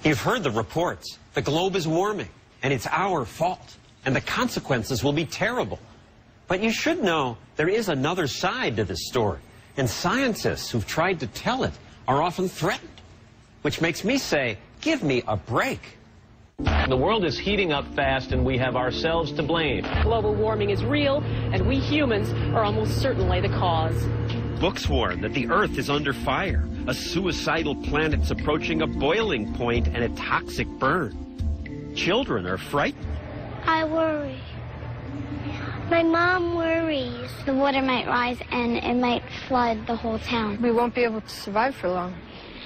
You've heard the reports. The globe is warming, and it's our fault, and the consequences will be terrible. But you should know there is another side to this story, and scientists who've tried to tell it are often threatened. Which makes me say, give me a break. The world is heating up fast, and we have ourselves to blame. Global warming is real, and we humans are almost certainly the cause. Books warn that the Earth is under fire. A suicidal planet's approaching a boiling point and a toxic burn. Children are frightened. I worry. My mom worries. The water might rise and it might flood the whole town. We won't be able to survive for long.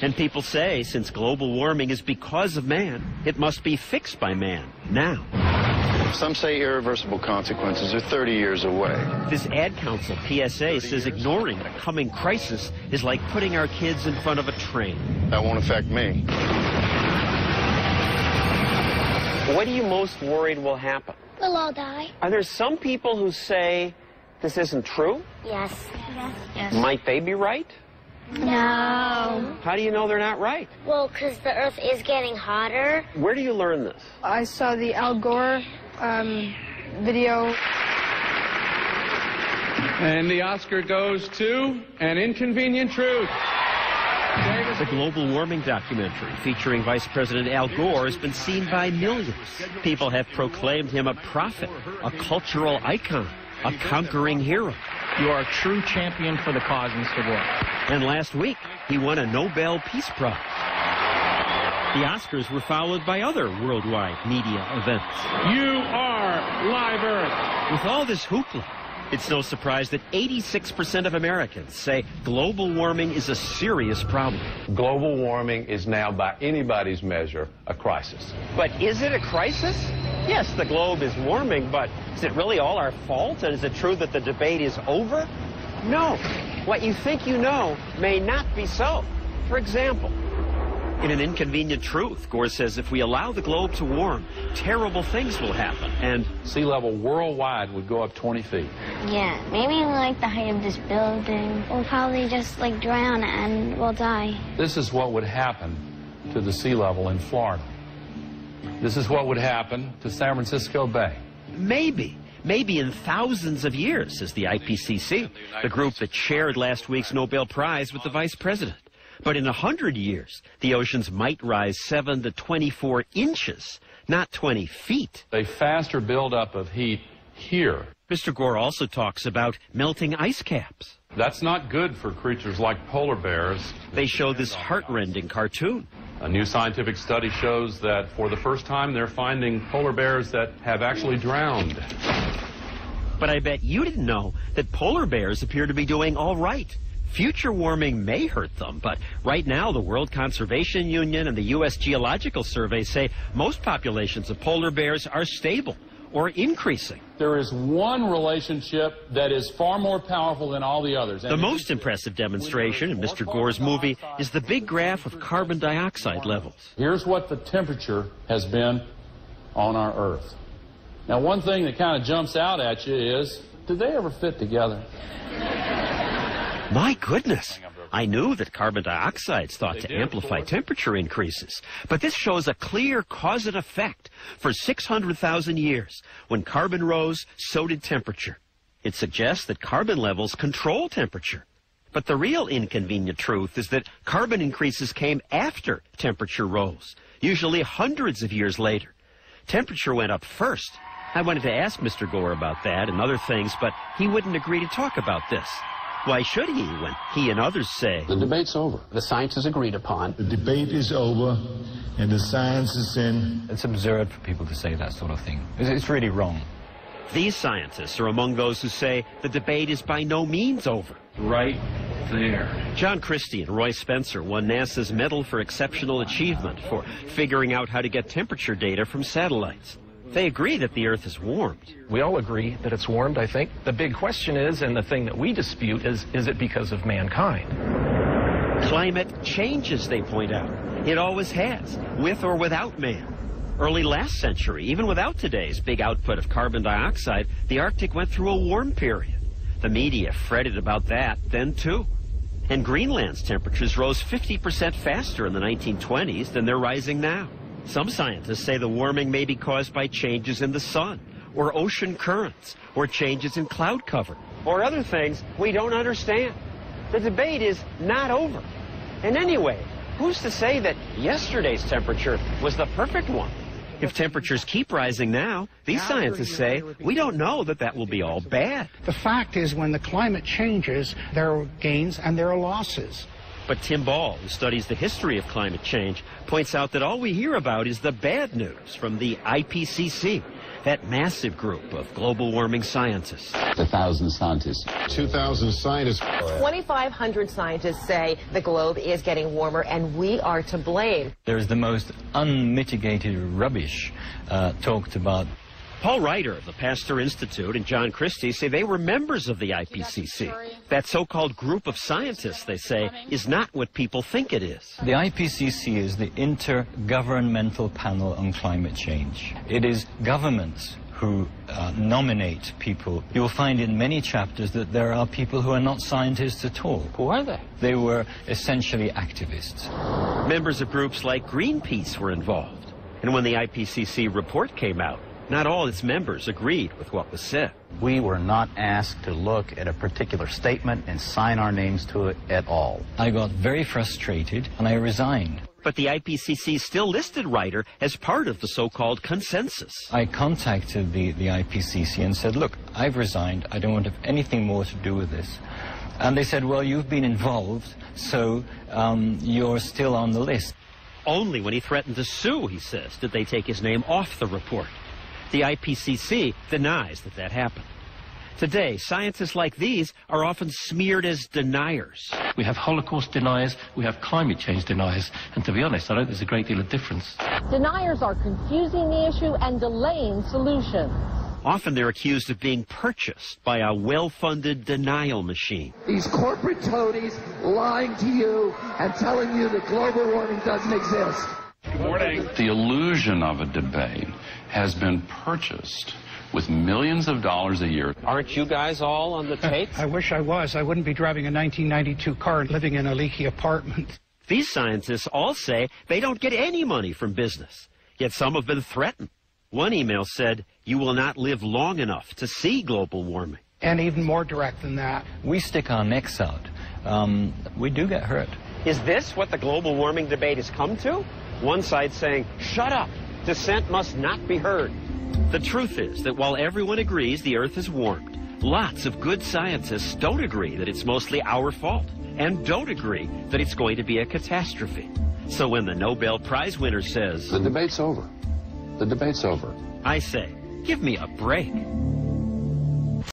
And people say, since global warming is because of man, it must be fixed by man, now. Some say irreversible consequences are 30 years away. This ad council PSA says ignoring a coming crisis is like putting our kids in front of a train. That won't affect me. What are you most worried will happen? We'll all die. Are there some people who say this isn't true? Yes. Yes. Might they be right? No. How do you know they're not right? Well, because the Earth is getting hotter. Where do you learn this? I saw the Al Gore video. And the Oscar goes to An Inconvenient Truth. The global warming documentary featuring Vice President Al Gore has been seen by millions. People have proclaimed him a prophet, a cultural icon, a conquering hero. You are a true champion for the cause, Mr. Gore. And last week, he won a Nobel Peace Prize. The Oscars were followed by other worldwide media events. You are Live Earth. With all this hoopla, it's no surprise that 86% of Americans say global warming is a serious problem. Global warming is now, by anybody's measure, a crisis. But is it a crisis? Yes, the globe is warming, but is it really all our fault? And is it true that the debate is over? No. What you think you know may not be so. For example, in An Inconvenient Truth, Gore says if we allow the globe to warm, terrible things will happen, and Sea level worldwide would go up 20 feet. Yeah, maybe like the height of this building. We'll probably just like drown and we'll die. This is what would happen to the sea level in Florida. This is what would happen to San Francisco Bay. maybe in thousands of years, says the IPCC, the group that shared last week's Nobel Prize with the Vice President. But in 100 years, the oceans might rise 7 to 24 inches, not 20 feet. A faster buildup of heat here. Mr. Gore also talks about melting ice caps. That's not good for creatures like polar bears. They show this heart-rending cartoon. A new scientific study shows that for the first time they're finding polar bears that have actually drowned. But I bet you didn't know that polar bears appear to be doing all right. Future warming may hurt them, but right now the World Conservation Union and the U.S. Geological Survey say most populations of polar bears are stable or increasing. There is one relationship that is far more powerful than all the others. The most impressive demonstration in Mr. Gore's movie is the big graph of carbon dioxide levels. Here's what the temperature has been on our Earth. Now, one thing that kind of jumps out at you is, do they ever fit together? My goodness, I knew that carbon dioxide's thought to amplify temperature increases, but this shows a clear cause and effect. For 600,000 years, when carbon rose, so did temperature. It suggests that carbon levels control temperature. But the real inconvenient truth is that carbon increases came after temperature rose, usually hundreds of years later. Temperature went up first. I wanted to ask Mr. Gore about that and other things, but he wouldn't agree to talk about this. Why should he when he and others say The debate's over. The science is agreed upon. The debate is over and the science is in? It's absurd for people to say that sort of thing. It's really wrong. These scientists are among those who say the debate is by no means over. Right there. John Christie and Roy Spencer won NASA's Medal for Exceptional Achievement for figuring out how to get temperature data from satellites. They agree that the Earth is warmed. we all agree that it's warmed, I think. The big question is, and the thing that we dispute is it because of mankind? Climate changes, they point out. It always has, with or without man. Early last century, even without today's big output of carbon dioxide, the Arctic went through a warm period. The media fretted about that then, too. And Greenland's temperatures rose 50% faster in the 1920s than they're rising now. Some scientists say the warming may be caused by changes in the sun, or ocean currents, or changes in cloud cover, or other things we don't understand. The debate is not over. And anyway, who's to say that yesterday's temperature was the perfect one? If temperatures keep rising now, these scientists say we don't know that that will be all bad. The fact is, when the climate changes, there are gains and there are losses. But Tim Ball, who studies the history of climate change, points out that all we hear about is the bad news from the IPCC, that massive group of global warming scientists. 1,000 scientists. 2,000 scientists. 2,500 scientists say the globe is getting warmer, and we are to blame. There's the most unmitigated rubbish talked about. Paul Ryder of the Pasteur Institute and John Christie say they were members of the IPCC. That so-called group of scientists, they say, is not what people think it is. The IPCC is the Intergovernmental Panel on Climate Change. It is governments who nominate people. You'll find in many chapters that there are people who are not scientists at all. Who are they? They were essentially activists. Members of groups like Greenpeace were involved. And when the IPCC report came out, not all its members agreed with what was said. We were not asked to look at a particular statement and sign our names to it at all. I got very frustrated and I resigned. But the IPCC still listed Ryder as part of the so-called consensus. I contacted the IPCC and said, look, I've resigned. I don't want to have anything more to do with this. And they said, well, you've been involved, so you're still on the list. Only when he threatened to sue, he says, did they take his name off the report. The IPCC denies that that happened. Today, scientists like these are often smeared as deniers. We have Holocaust deniers, we have climate change deniers, and to be honest, I don't think there's a great deal of difference. Deniers are confusing the issue and delaying solutions. Often they're accused of being purchased by a well-funded denial machine. These corporate toadies lying to you and telling you that global warming doesn't exist. Good morning. The illusion of a debate has been purchased with millions of dollars a year. Aren't you guys all on the tape? I wish I was. I wouldn't be driving a 1992 car and living in a leaky apartment. These scientists all say they don't get any money from business, yet some have been threatened. One email said, you will not live long enough to see global warming. And even more direct than that. We stick our necks out. We do get hurt. Is this what the global warming debate has come to? One side saying, shut up, dissent must not be heard. The truth is that while everyone agrees the Earth is warmed, lots of good scientists don't agree that it's mostly our fault, and don't agree that it's going to be a catastrophe. So when the Nobel Prize winner says, the debate's over. The debate's over. I say, give me a break.